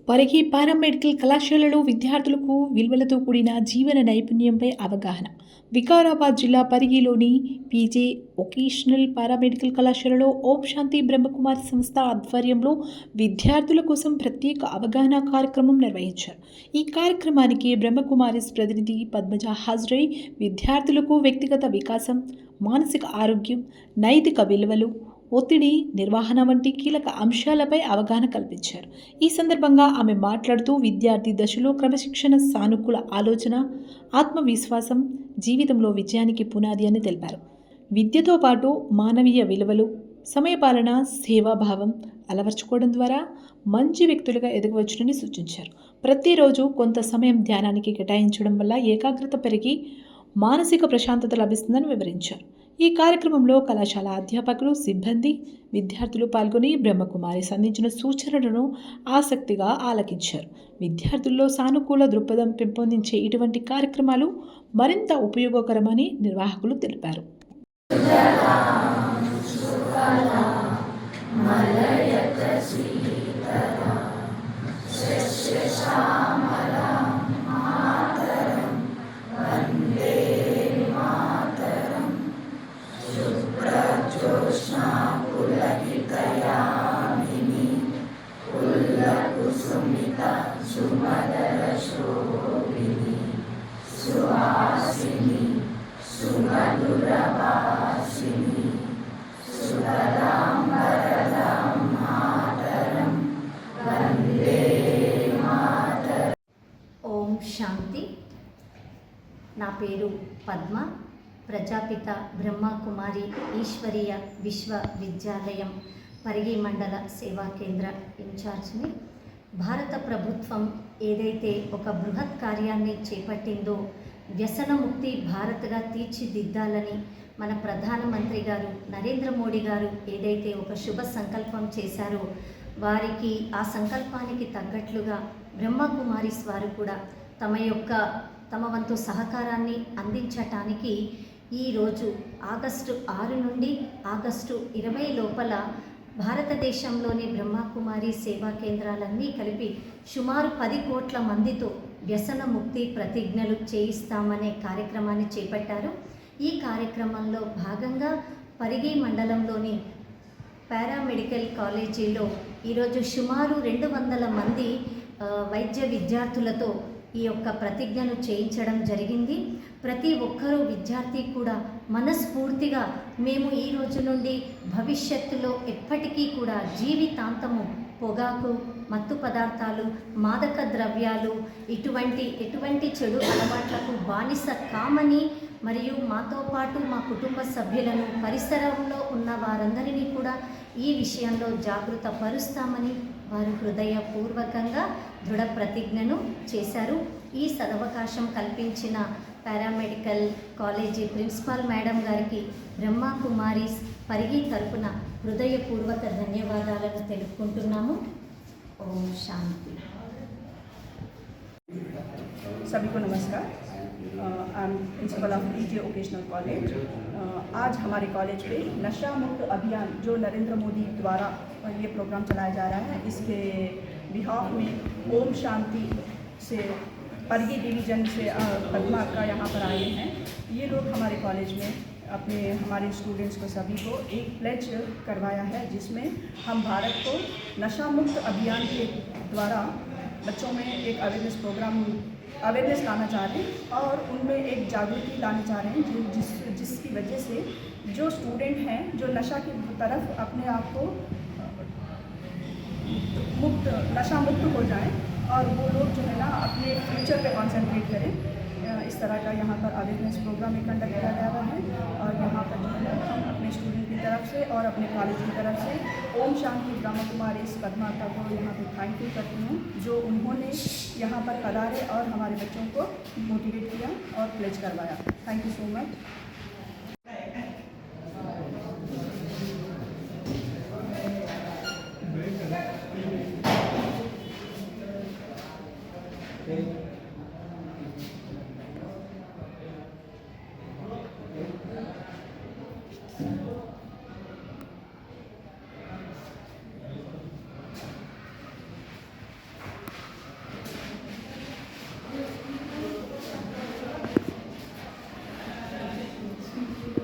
Parigi paramedical కళాశాలలో విద్యార్థులకు విలువలతో కూడిన జీవన నైపుణ్యంపై అవగాహన. వికారాబాద్ జిల్లా పరిగిలోని పీజే వొకేషనల్ పారామెడికల్ కళాశాలలో ఓం శాంతి బ్రహ్మకుమారి సంస్థ ఆధ్వర్యంలో విద్యార్థుల కోసం ప్రత్యేక అవగాహన కార్యక్రమం నిర్వహించారు. ఈ కార్యక్రమానికి బ్రహ్మకుమారిస్ ప్రతినిధి పద్మజ హాజరై విద్యార్థులకు వ్యక్తిగత వికాసం, మానసిక ఆరోగ్యం, నైతిక విలువలు, ఒత్తిడి నిర్వహణ వంటి కీలక అంశాలపై అవగాహన కల్పించారు. ఈ సందర్భంగా ఆమె మాట్లాడుతూ విద్యార్థి దశలో క్రమశిక్షణ, సానుకూల ఆలోచన, ఆత్మవిశ్వాసం జీవితంలో విజయానికి పునాది అని తెలిపారు. విద్యతో పాటు మానవీయ విలువలు, సమయపాలన, సేవాభావం అలవర్చుకోవడం ద్వారా మంచి వ్యక్తులుగా ఎదగవచ్చునని సూచించారు. ప్రతిరోజు కొంత సమయం ధ్యానానికి కేటాయించడం వల్ల ఏకాగ్రత పెరిగి మానసిక ప్రశాంతత లభిస్తుందని వివరించారు. ఈ కార్యక్రమంలో కళాశాల అధ్యాపకులు, సిబ్బంది, విద్యార్థులు పాల్గొని బ్రహ్మకుమారి అందించిన సూచనలను ఆసక్తిగా ఆలకించారు. విద్యార్థుల్లో సానుకూల దృక్పథం పెంపొందించే ఇటువంటి కార్యక్రమాలు మరింత ఉపయోగకరమని నిర్వాహకులు తెలిపారు. ఓం శాంతి. నా పేరు పద్మ. ప్రజాపిత బ్రహ్మకుమారి ఈశ్వరీయ విశ్వవిద్యాలయం పరిగి మండల సేవా కేంద్ర ఇన్ఛార్జ్ని. భారత ప్రభుత్వం ఏదైతే ఒక బృహత్ కార్యాన్ని చేపట్టిందో వ్యసనముక్తి భారత్గా తీర్చిదిద్దాలని మన ప్రధానమంత్రి గారు నరేంద్ర మోడీ గారు ఏదైతే ఒక శుభ సంకల్పం చేశారో వారికి ఆ సంకల్పానికి తగ్గట్లుగా బ్రహ్మకుమారిస్ వారు కూడా తమ వంతు సహకారాన్ని అందించటానికి ఈరోజు ఆగస్టు 6 నుండి ఆగస్టు 20 లోపల భారతదేశంలోని బ్రహ్మకుమారి సేవా కేంద్రాలన్నీ కలిపి సుమారు 10 కోట్ల మందితో వ్యసన ముక్తి ప్రతిజ్ఞలు చేయిస్తామనే కార్యక్రమాన్ని చేపట్టారు. ఈ కార్యక్రమంలో భాగంగా పరిగి మండలంలోని పారామెడికల్ కాలేజీలో ఈరోజు సుమారు 200 మంది వైద్య విద్యార్థులతో ఈ యొక్క ప్రతిజ్ఞను చేయించడం జరిగింది. ప్రతి ఒక్కరూ విద్యార్థి కూడా మనస్ఫూర్తిగా మేము ఈ రోజు నుండి భవిష్యత్తులో ఎప్పటికీ కూడా జీవితాంతము పొగాకు, మత్తు పదార్థాలు, మాదక ద్రవ్యాలు ఎటువంటి చెడు అలవాట్లకు బానిస కామని, మరియు మాతో పాటు మా కుటుంబ సభ్యులను, పరిసరంలో ఉన్న వారందరినీ కూడా ఈ విషయంలో జాగృత పరుస్తామని వారు హృదయపూర్వకంగా దృఢ ప్రతిజ్ఞను చేశారు. ఈ సదవకాశం కల్పించిన పారామెడికల్ కాలేజీ ప్రిన్సిపాల్ మేడం గారికి బ్రహ్మకుమారిస్ పరిగి తరపున హృదయపూర్వక ధన్యవాదాలను తెలుపుకుంటున్నాము. ఓం శాంతి. सभी को नमस्कार. I am principal of PJ vocational college. आज हमारे कॉलेज पे नशा मुक्त अभियान जो नरेंद्र मोदी द्वारा ये प्रोग्राम चलाया जा रहा है, इसके बिहाफ में ओम शांति से परिगी डिवीज़न से पद्मा का यहाँ पर आए हैं. ये लोग हमारे कॉलेज में हमारे स्टूडेंट्स को सभी को एक प्लेज करवाया है, जिसमें हम भारत को नशा मुक्त अभियान के द्वारा बच्चों में एक अवेयरनेस लाना चाह रहे हैं और उनमें एक जागृति लाना चाह रहे हैं, जिसकी वजह से जो स्टूडेंट हैं जो नशा की तरफ अपने आप को नशा मुक्त हो जाएं और वो लोग जो है ना अपने फ्यूचर पे कॉन्सेंट्रेट करें. इस तरह का यहाँ पर अवेयरनेस प्रोग्राम कंडक्ट किया जा रहा है और यहाँ पर जो है हम अपने स्टूडेंट की तरफ से और अपने कॉलेज की तरफ से ओम शांति ब्रह्मकुमारी पद्मा का को यहाँ पर थैंक यू करती हूँ, जो उन्होंने यहाँ पर पधारे और हमारे बच्चों को मोटिवेट किया और प्लेज करवाया. Thank you so much.